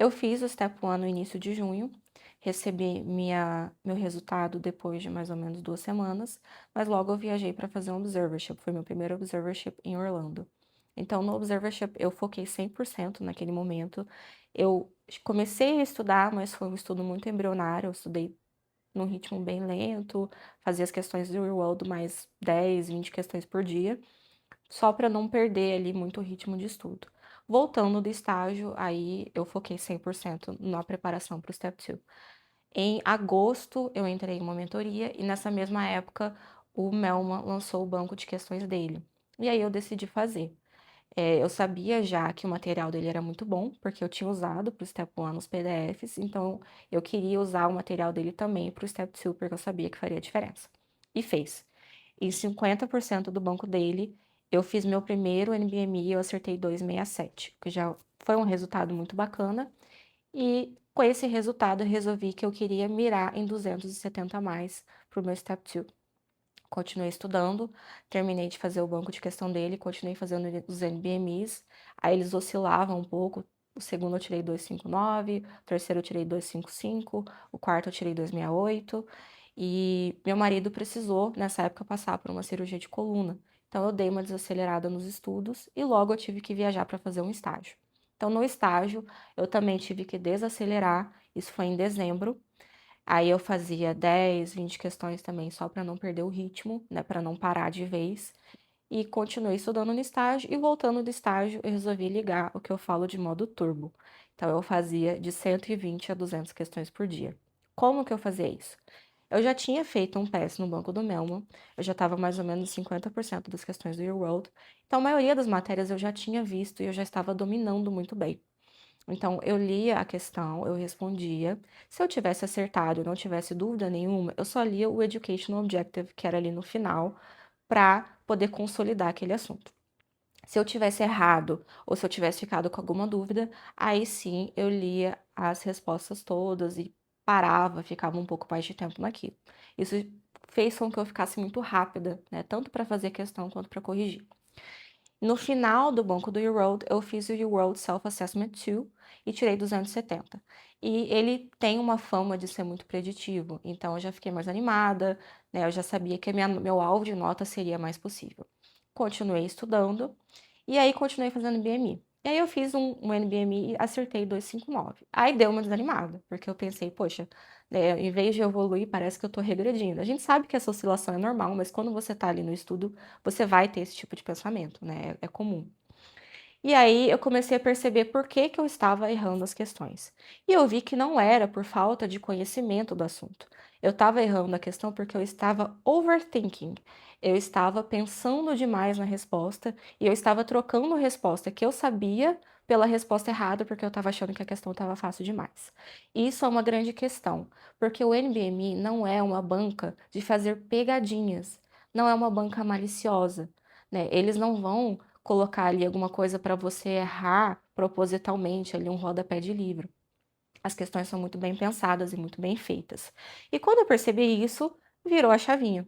Eu fiz o Step 1 no início de junho, recebi meu resultado depois de mais ou menos 2 semanas, mas logo eu viajei para fazer um observership, foi meu primeiro observership em Orlando. Então, no observership, eu foquei 100% naquele momento. Eu comecei a estudar, mas foi um estudo muito embrionário, eu estudei num ritmo bem lento, fazia as questões do real world mais 10, 20 questões por dia, só para não perder ali muito o ritmo de estudo. Voltando do estágio, aí eu foquei 100% na preparação para o Step 2. Em agosto, eu entrei em uma mentoria e nessa mesma época o Melman lançou o banco de questões dele. E aí eu decidi fazer. Eu sabia já que o material dele era muito bom, porque eu tinha usado para o Step 1 os PDFs, então eu queria usar o material dele também para o Step 2, porque eu sabia que faria diferença. E fez. Em 50% do banco dele, eu fiz meu primeiro NBMI e eu acertei 267, que já foi um resultado muito bacana. E com esse resultado, eu resolvi que eu queria mirar em 270 a mais para o meu Step 2. Continuei estudando, terminei de fazer o banco de questão dele, continuei fazendo os NBMIs, aí eles oscilavam um pouco. O segundo eu tirei 259, o terceiro eu tirei 255, o quarto eu tirei 268. E meu marido precisou, nessa época, passar por uma cirurgia de coluna. Então eu dei uma desacelerada nos estudos e logo eu tive que viajar para fazer um estágio. Então, no estágio, eu também tive que desacelerar, isso foi em dezembro. Aí eu fazia 10, 20 questões também, só para não perder o ritmo, né, para não parar de vez. E continuei estudando no estágio e voltando do estágio, eu resolvi ligar o que eu falo de modo turbo. Então eu fazia de 120 a 200 questões por dia. Como que eu fazia isso? Eu já tinha feito um PES no banco do Melman, eu já estava mais ou menos 50% das questões do Real World, então a maioria das matérias eu já tinha visto e eu já estava dominando muito bem. Então, eu lia a questão, eu respondia. Se eu tivesse acertado e não tivesse dúvida nenhuma, eu só lia o Educational Objective, que era ali no final, para poder consolidar aquele assunto. Se eu tivesse errado ou se eu tivesse ficado com alguma dúvida, aí sim eu lia as respostas todas e parava, ficava um pouco mais de tempo naquilo. Isso fez com que eu ficasse muito rápida, né? Tanto para fazer a questão quanto para corrigir. No final do banco do U-Road, eu fiz o U-Road Self-Assessment 2 e tirei 270. E ele tem uma fama de ser muito preditivo, então eu já fiquei mais animada, né? Eu já sabia que meu alvo de nota seria mais possível. Continuei estudando e aí continuei fazendo BMI. E aí eu fiz um NBMI e acertei 259. Aí deu uma desanimada, porque eu pensei, poxa, né, em vez de evoluir, parece que eu tô regredindo. A gente sabe que essa oscilação é normal, mas quando você tá ali no estudo, você vai ter esse tipo de pensamento, né? É comum. E aí eu comecei a perceber por que que eu estava errando as questões. E eu vi que não era por falta de conhecimento do assunto. Eu estava errando a questão porque eu estava overthinking. Eu estava pensando demais na resposta e eu estava trocando a resposta que eu sabia pela resposta errada porque eu estava achando que a questão estava fácil demais. Isso é uma grande questão, porque o NBMI não é uma banca de fazer pegadinhas, não é uma banca maliciosa, né? Eles não vão colocar ali alguma coisa para você errar propositalmente, ali um rodapé de livro. As questões são muito bem pensadas e muito bem feitas. E quando eu percebi isso, virou a chavinha.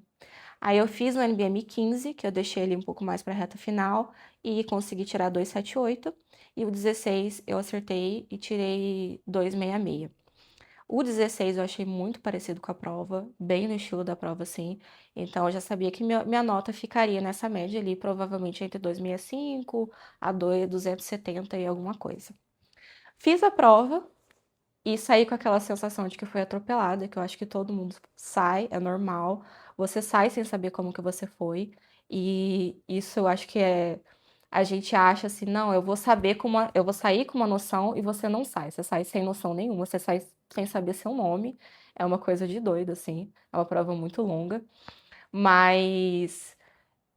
Aí eu fiz o NBM 15, que eu deixei ele um pouco mais para a reta final, e consegui tirar 278. E o 16 eu acertei e tirei 266. O 16 eu achei muito parecido com a prova, bem no estilo da prova, sim. Então, eu já sabia que minha nota ficaria nessa média ali, provavelmente entre 265 a 270 e alguma coisa. Fiz a prova e saí com aquela sensação de que fui atropelada, que eu acho que todo mundo sai, é normal. Você sai sem saber como que você foi. E isso eu acho que é. A gente acha assim, não, eu vou saber como. Eu vou sair com uma noção e você não sai. Você sai sem noção nenhuma, você sai sem saber seu nome. É uma coisa de doido, assim. É uma prova muito longa. Mas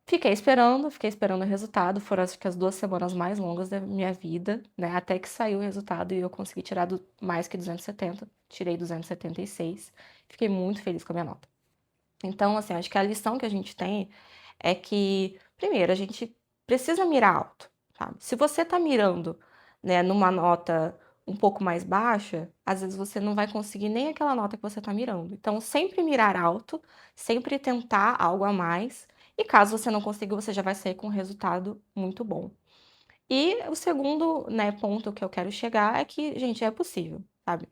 fiquei esperando o resultado. Foram acho que as 2 semanas mais longas da minha vida, né? Até que saiu o resultado e eu consegui tirar mais que 270. Tirei 276. Fiquei muito feliz com a minha nota. Então, assim, acho que a lição que a gente tem é que, primeiro, a gente precisa mirar alto, sabe? Se você tá mirando, né, numa nota um pouco mais baixa, às vezes você não vai conseguir nem aquela nota que você tá mirando. Então, sempre mirar alto, sempre tentar algo a mais, e caso você não consiga, você já vai sair com um resultado muito bom. E o segundo, né, ponto que eu quero chegar é que, gente, é possível, sabe?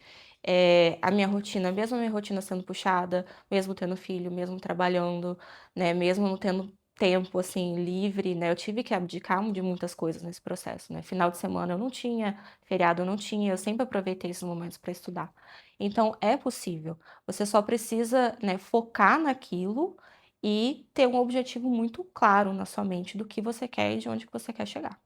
A minha rotina, mesmo a minha rotina sendo puxada, mesmo tendo filho, mesmo trabalhando, né, mesmo não tendo tempo, assim, livre, né, eu tive que abdicar de muitas coisas nesse processo, né? Final de semana eu não tinha, feriado eu não tinha, eu sempre aproveitei esses momentos para estudar. Então, é possível. Você só precisa, né, focar naquilo e ter um objetivo muito claro na sua mente do que você quer e de onde que você quer chegar.